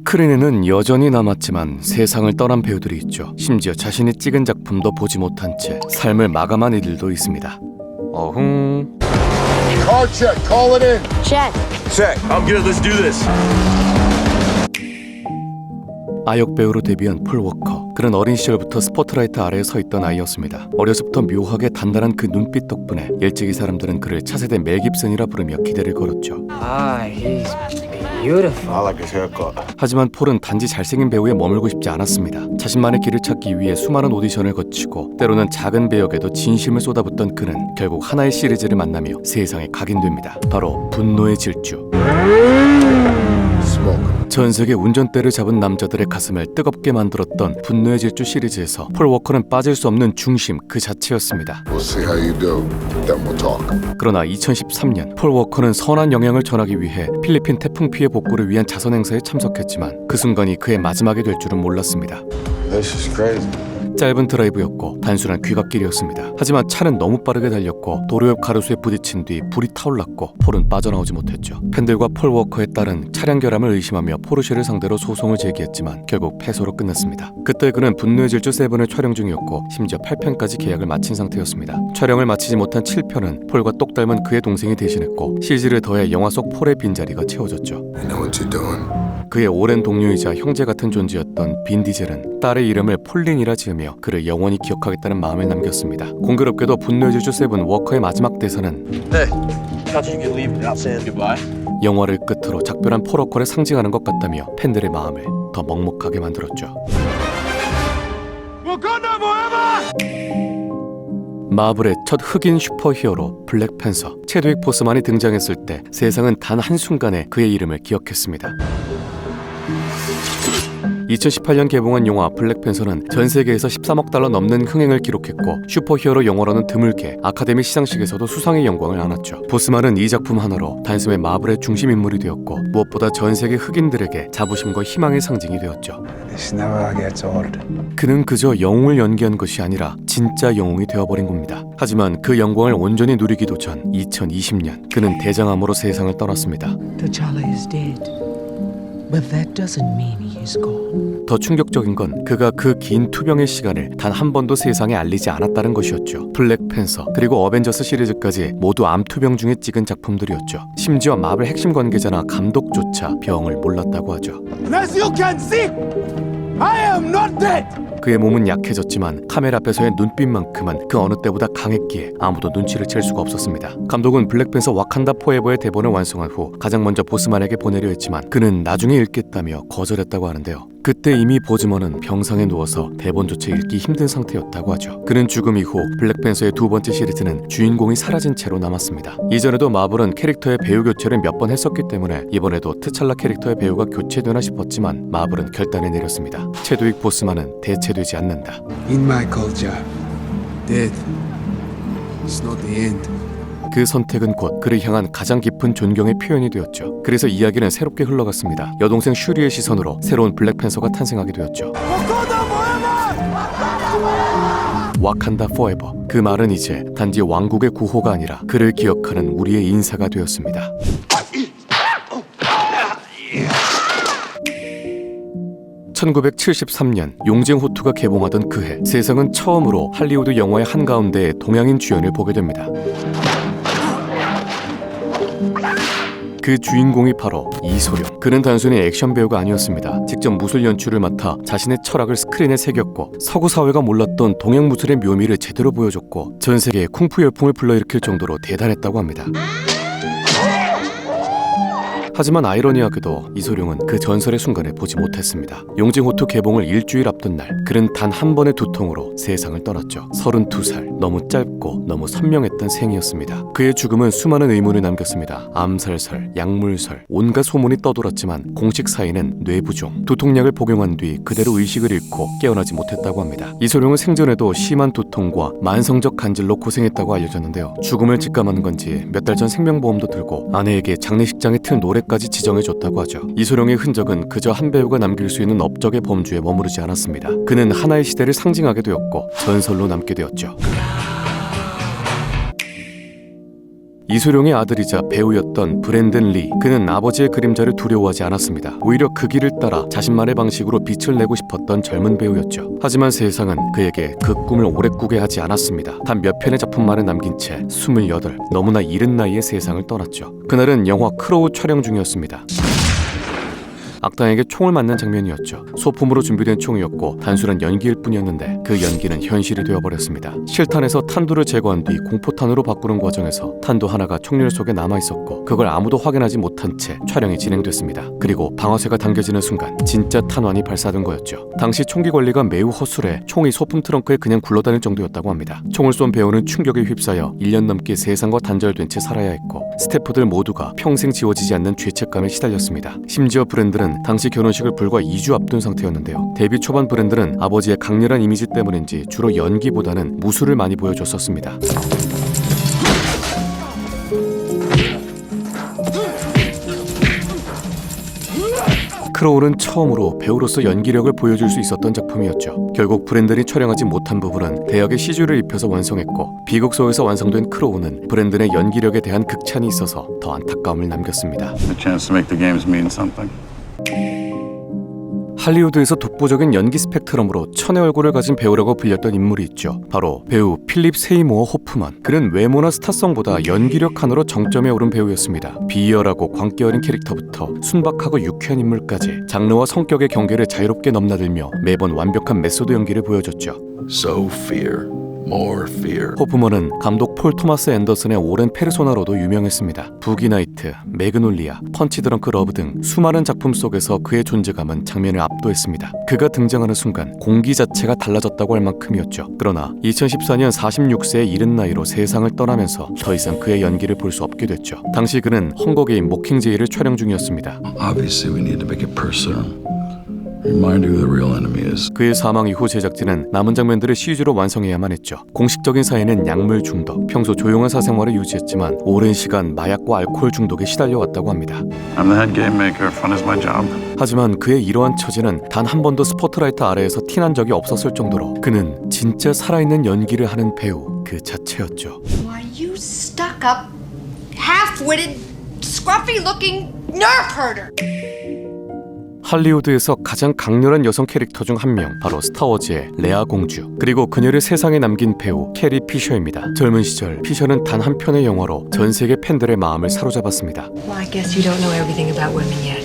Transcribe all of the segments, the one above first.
스크린에는 여전히 남았지만 세상을 떠난 배우들이 있죠. 심지어 자신이 찍은 작품도 보지 못한 채 삶을 마감한 이들도 있습니다. 어흥. Car check. Call it in. Check. Check. I'm good. Let's do this. 아역 배우로 데뷔한 폴 워커. 그는 어린 시절부터 스포트라이트 아래에 서 있던 아이였습니다. 어려서부터 묘하게 단단한 그 눈빛 덕분에 일찍이 사람들은 그를 차세대 멜 깁슨이라 부르며 기대를 걸었죠. He's beautiful. I like his haircut. 하지만 폴은 단지 잘생긴 배우에 머물고 싶지 않았습니다. 자신만의 길을 찾기 위해 수많은 오디션을 거치고 때로는 작은 배역에도 진심을 쏟아붓던 그는 결국 하나의 시리즈를 만나며 세상에 각인됩니다. 바로 분노의 질주. Smoke. 전 세계 운전대를 잡은 남자들의 가슴을 뜨겁게 만들었던 분노의 질주 시리즈에서 폴 워커는 빠질 수 없는 중심 그 자체였습니다. We'll see how you do. Then we'll talk. 그러나 2013년 폴 워커는 선한 영향을 전하기 위해 필리핀 태풍 피해 복구를 위한 자선 행사에 참석했지만 그 순간이 그의 마지막이 될 줄은 몰랐습니다. This is crazy. 짧은 드라이브였고 단순한 귀갓길이었습니다. 하지만 차는 너무 빠르게 달렸고 도로 옆 가로수에 부딪힌 뒤 불이 타올랐고 폴은 빠져나오지 못했죠. 팬들과 폴 워커에 따른 차량 결함을 의심하며 포르쉐를 상대로 소송을 제기했지만 결국 패소로 끝났습니다. 그때 그는 분노의 질주 7을 촬영 중이었고 심지어 8편까지 계약을 마친 상태였습니다. 촬영을 마치지 못한 7편은 폴과 똑 닮은 그의 동생이 대신했고 CG를 더해 영화 속 폴의 빈자리가 채워졌죠. You know what you're doing. 그의 오랜 동료이자 형제 같은 존재였던 빈 디젤은 딸의 이름을 폴린이라 지으며 그를 영원히 기억하겠다는 마음을 남겼습니다. 공교롭게도 분노의 질주 7 워커의 마지막 대사는 Hey, thought you could leave without saying goodbye. 영화를 끝으로 작별한 폴 워커를 상징하는 것 같다며 팬들의 마음을 더 먹먹하게 만들었죠. 마블의 첫 흑인 슈퍼히어로 블랙팬서 체드윅 보스만이 등장했을 때 세상은 단 한순간에 그의 이름을 기억했습니다. 2018년 개봉한 영화 블랙팬서는 전 세계에서 13억 달러 넘는 흥행을 기록했고 슈퍼히어로 영화로는 드물게 아카데미 시상식에서도 수상의 영광을 안았죠. 보스만은 이 작품 하나로 단숨에 마블의 중심 인물이 되었고 무엇보다 전 세계 흑인들에게 자부심과 희망의 상징이 되었죠. This never gets old. 그는 그저 영웅을 연기한 것이 아니라 진짜 영웅이 되어버린 겁니다. 하지만 그 영광을 온전히 누리기도 전 2020년 그는 대장암으로 세상을 떠났습니다. T'Challa is dead, but that doesn't mean he is gone. 더 충격적인 건 그가 그 긴 투병의 시간을 단 한 번도 세상에 알리지 않았다는 것이었죠. 블랙팬서 그리고 어벤져스 시리즈까지 모두 암 투병 중에 찍은 작품들이었죠. 심지어 마블 핵심 관계자나 감독조차 병을 몰랐다고 하죠. As you can see, I am not dead. 그의 몸은 약해졌지만 카메라 앞에서의 눈빛만큼은 그 어느 때보다 강했기에 아무도 눈치를 챌 수가 없었습니다. 감독은 블랙팬서 와칸다 포에버의 대본을 완성한 후 가장 먼저 보스만에게 보내려 했지만 그는 나중에 읽겠다며 거절했다고 하는데요. 그때 이미 보즈먼은 병상에 누워서 대본조차 읽기 힘든 상태였다고 하죠. 그는 죽음 이후 블랙팬서의 두 번째 시리즈는 주인공이 사라진 채로 남았습니다. 이전에도 마블은 캐릭터의 배우 교체를 몇 번 했었기 때문에 이번에도 트찰라 캐릭터의 배우가 교체되나 싶었지만 마블은 결단을 내렸습니다. 체드윅 보스만은 대체되지 않는다. In my culture, death is not the end. 그 선택은 곧 그를 향한 가장 깊은 존경의 표현이 되었죠. 그래서 이야기는 새롭게 흘러갔습니다. 여동생 슈리의 시선으로 새로운 블랙팬서가 탄생하게 되었죠. 와칸다 포에버. 그 말은 이제 단지 왕국의 구호가 아니라 그를 기억하는 우리의 인사가 되었습니다. (1973년) 용쟁 호투가 개봉하던 그해 세상은 처음으로 할리우드 영화의 한가운데에 동양인 주연을 보게 됩니다. 그 주인공이 바로 이소룡. 그는 단순히 액션 배우가 아니었습니다. 직접 무술 연출을 맡아 자신의 철학을 스크린에 새겼고 서구 사회가 몰랐던 동양 무술의 묘미를 제대로 보여줬고 전 세계에 쿵푸 열풍을 불러일으킬 정도로 대단했다고 합니다. 하지만 아이러니하게도 이소룡은 그 전설의 순간을 보지 못했습니다. 용징호투 개봉을 일주일 앞둔 날 그는 단 한 번의 두통으로 세상을 떠났죠. 32살, 너무 짧고 너무 선명했던 생이었습니다. 그의 죽음은 수많은 의문을 남겼습니다. 암살설, 약물설, 온갖 소문이 떠돌았지만 공식 사인은 뇌부종, 두통약을 복용한 뒤 그대로 의식을 잃고 깨어나지 못했다고 합니다. 이소룡은 생전에도 심한 두통과 만성적 간질로 고생했다고 알려졌는데요. 죽음을 직감한 건지 몇 달 전 생명보험도 들고 아내에게 장례식장에 틀 노래까지 지정해줬다고 하죠. 이소룡의 흔적은 그저 한 배우가 남길 수 있는 업적의 범주에 머무르지 않았습니다. 그는 하나의 시대를 상징하게 되었고 전설로 남게 되었죠. 이소룡의 아들이자 배우였던 브랜든 리. 그는 아버지의 그림자를 두려워하지 않았습니다. 오히려 그 길을 따라 자신만의 방식으로 빛을 내고 싶었던 젊은 배우였죠. 하지만 세상은 그에게 그 꿈을 오래 꾸게 하지 않았습니다. 단 몇 편의 작품만을 남긴 채 28, 너무나 이른 나이에 세상을 떠났죠. 그날은 영화 크로우 촬영 중이었습니다. 악당에게 총을 맞는 장면이었죠. 소품으로 준비된 총이었고 단순한 연기일 뿐이었는데 그 연기는 현실이 되어버렸습니다. 실탄에서 탄두를 제거한 뒤 공포탄으로 바꾸는 과정에서 탄두 하나가 총열 속에 남아있었고 그걸 아무도 확인하지 못한 채 촬영이 진행됐습니다. 그리고 방아쇠가 당겨지는 순간 진짜 탄환이 발사된 거였죠. 당시 총기 관리가 매우 허술해 총이 소품 트렁크에 그냥 굴러다닐 정도였다고 합니다. 총을 쏜 배우는 충격에 휩싸여 1년 넘게 세상과 단절된 채 살아야 했고 스태프들 모두가 평생 지워지지 않는 죄책감에 시달렸습니다. 심지어 브랜드는 당시 결혼식을 불과 2주 앞둔 상태였는데요. 데뷔 초반 브랜드는 아버지의 강렬한 이미지 때문인지 주로 연기보다는 무술을 많이 보여줬었습니다. 크로울은 처음으로 배우로서 연기력을 보여줄 수 있었던 작품이었죠. 결국 브랜든이 촬영하지 못한 부분은 대역의 CG를 입혀서 완성했고 비극소에서 완성된 크로우는 브랜든의 연기력에 대한 극찬이 있어서 더 안타까움을 남겼습니다. A chance to make the games mean something. 할리우드에서 독보적인 연기 스펙트럼으로 천의 얼굴을 가진 배우라고 불렸던 인물이 있죠. 바로 배우 필립 세이모어 호프만. 그는 외모나 스타성보다 연기력 하나로 정점에 오른 배우였습니다. 비열하고 광기 어린 캐릭터부터 순박하고 유쾌한 인물까지 장르와 성격의 경계를 자유롭게 넘나들며 매번 완벽한 메소드 연기를 보여줬죠. So fear. More fear. 호프먼은 감독 폴 토마스 앤더슨의 오랜 페르소나로도 유명했습니다. 부기나이트, 매그놀리아, 펀치 드렁크 러브 등 수많은 작품 속에서 그의 존재감은 장면을 압도했습니다. 그가 등장하는 순간 공기 자체가 달라졌다고 할 만큼이었죠. 그러나 2014년 46세의 이른 나이로 세상을 떠나면서 더 이상 그의 연기를 볼 수 없게 됐죠. 당시 그는 헝거게임 모킹제이를 촬영 중이었습니다. Obviously, we need to make it personal. Remind you who the real enemy is. 그의 사망 이후 제작진은 남은 장면들을 CG로 완성해야만 했죠. 공식적인 사인은 약물 중독, 평소 조용한 사생활을 유지했지만 오랜 시간 마약과 알코올 중독에 시달려왔다고 합니다. I'm the head game maker. Fun is my job. 하지만 그의 이러한 처지는 단 한 번도 스포트라이트 아래에서 티난 적이 없었을 정도로 그는 진짜 살아있는 연기를 하는 배우 그 자체였죠. Why, you stuck-up, half-witted, scruffy-looking nerve herder! 할리우드에서 가장 강렬한 여성 캐릭터 중 한 명, 바로 스타워즈의 레아 공주, 그리고 그녀를 세상에 남긴 배우 캐리 피셔입니다. 젊은 시절 피셔는 단 한 편의 영화로 전 세계 팬들의 마음을 사로잡았습니다. Well, I guess you don't know everything about women yet.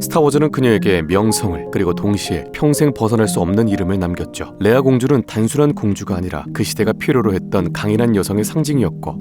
스타워즈는 그녀에게 명성을 그리고 동시에 평생 벗어날 수 없는 이름을 남겼죠. 레아 공주는 단순한 공주가 아니라 그 시대가 필요로 했던 강인한 여성의 상징이었고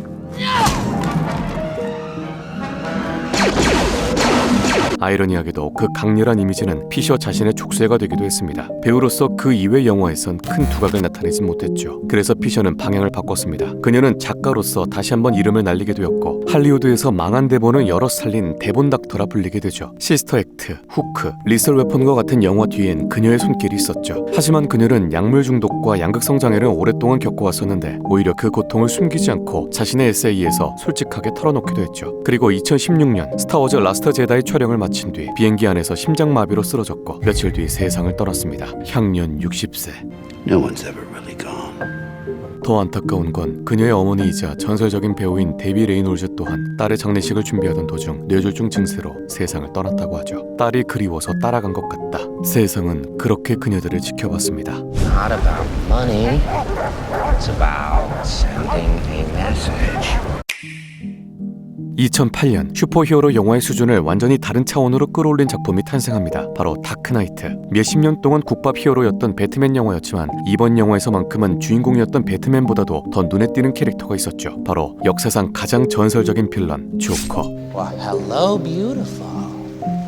아이러니하게도 그 강렬한 이미지는 피셔 자신의 족쇄가 되기도 했습니다. 배우로서 그 이외 영화에선 큰 두각을 나타내지 못했죠. 그래서 피셔는 방향을 바꿨습니다. 그녀는 작가로서 다시 한번 이름을 날리게 되었고 할리우드에서 망한 대본을 여러 살린 대본 닥터라 불리게 되죠. 시스터 액트, 후크, 리설 웨폰과 같은 영화 뒤엔 그녀의 손길이 있었죠. 하지만 그녀는 약물 중독과 양극성 장애를 오랫동안 겪어왔었는데 오히려 그 고통을 숨기지 않고 자신의 에세이에서 솔직하게 털어놓기도 했죠. 그리고 2016년 스타워즈 라스트 제다이 촬영을 마친 뒤 비행기 안에서 심장마비로 쓰러졌고 며칠 뒤 세상을 떠났습니다. 향년 60세. No one's ever really gone. 더 안타까운 건 그녀의 어머니이자 전설적인 배우인 데비 레이놀즈 또한 딸의 장례식을 준비하던 도중 뇌졸중 증세로 세상을 떠났다고 하죠. 딸이 그리워서 따라간 것 같다. 세상은 그렇게 그녀들을 지켜봤습니다. Not about money. It's about sending a message. 2008년 슈퍼히어로 영화의 수준을 완전히 다른 차원으로 끌어올린 작품이 탄생합니다. 바로 다크나이트. 몇십 년 동안 국밥 히어로였던 배트맨 영화였지만 이번 영화에서만큼은 주인공이었던 배트맨보다도 더 눈에 띄는 캐릭터가 있었죠. 바로 역사상 가장 전설적인 빌런 조커. Well, hello, beautiful.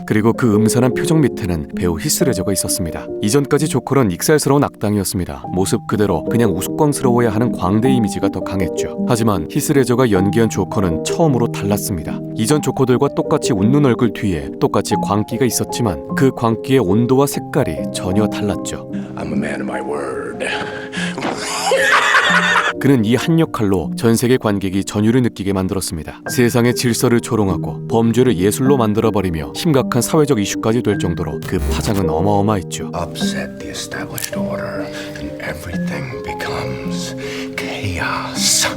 그리고 그 음산한 표정 밑에는 배우 히스 레저가 있었습니다. 이전까지 조커는 익살스러운 악당이었습니다. 모습 그대로 그냥 우스꽝스러워야 하는 광대 이미지가 더 강했죠. 하지만 히스 레저가 연기한 조커는 처음으로 달랐습니다. 이전 조커들과 똑같이 웃는 얼굴 뒤에 똑같이 광기가 있었지만 그 광기의 온도와 색깔이 전혀 달랐죠. I'm a man of my word. 그는 이 한 역할로 전 세계 관객이 전율을 느끼게 만들었습니다. 세상의 질서를 조롱하고 범죄를 예술로 만들어버리며 심각한 사회적 이슈까지 될 정도로 그 파장은 어마어마했죠. Upset the established order and everything becomes chaos. chaos.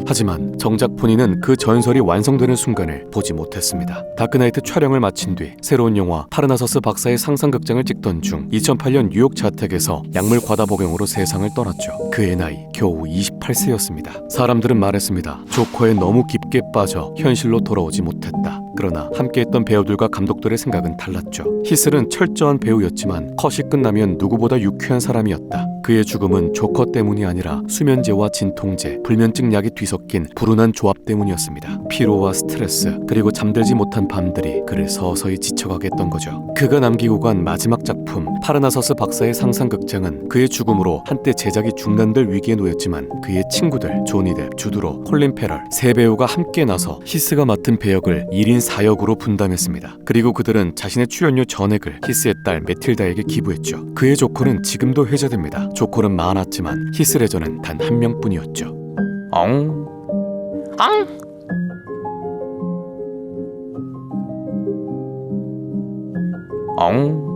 하지만 정작 본인은 그 전설이 완성되는 순간을 보지 못했습니다. 다크나이트 촬영을 마친 뒤 새로운 영화 파르나서스 박사의 상상극장을 찍던 중 2008년 뉴욕 자택에서 약물 과다 복용으로 세상을 떠났죠. 그의 나이 겨우 28세였습니다. 사람들은 말했습니다. 조커에 너무 깊게 빠져 현실로 돌아오지 못했다. 그러나 함께했던 배우들과 감독들의 생각은 달랐죠. 히슬은 철저한 배우였지만 컷이 끝나면 누구보다 유쾌한 사람이었다. 그의 죽음은 조커 때문이 아니라 수면제와 진통제, 불면증 약이 뒤섞인 불운한 조합 때문이었습니다. 피로와 스트레스, 그리고 잠들지 못한 밤들이 그를 서서히 지쳐가게 했던 거죠. 그가 남기고 간 마지막 작품 파르나서스 박사의 상상극장은 그의 죽음으로 한때 제작이 중단될 위기에 놓였지만 그의 친구들 조니 뎁, 주드로, 콜린 페럴 세 배우가 함께 나서 히스가 맡은 배역을 1인 4역으로 분담했습니다. 그리고 그들은 자신의 출연료 전액을 히스의 딸 매틸다에게 기부했죠. 그의 조커는 지금도 회자됩니다. 조커는 많았지만 히스 레저는 단 한 명뿐이었죠. 엉. 엉.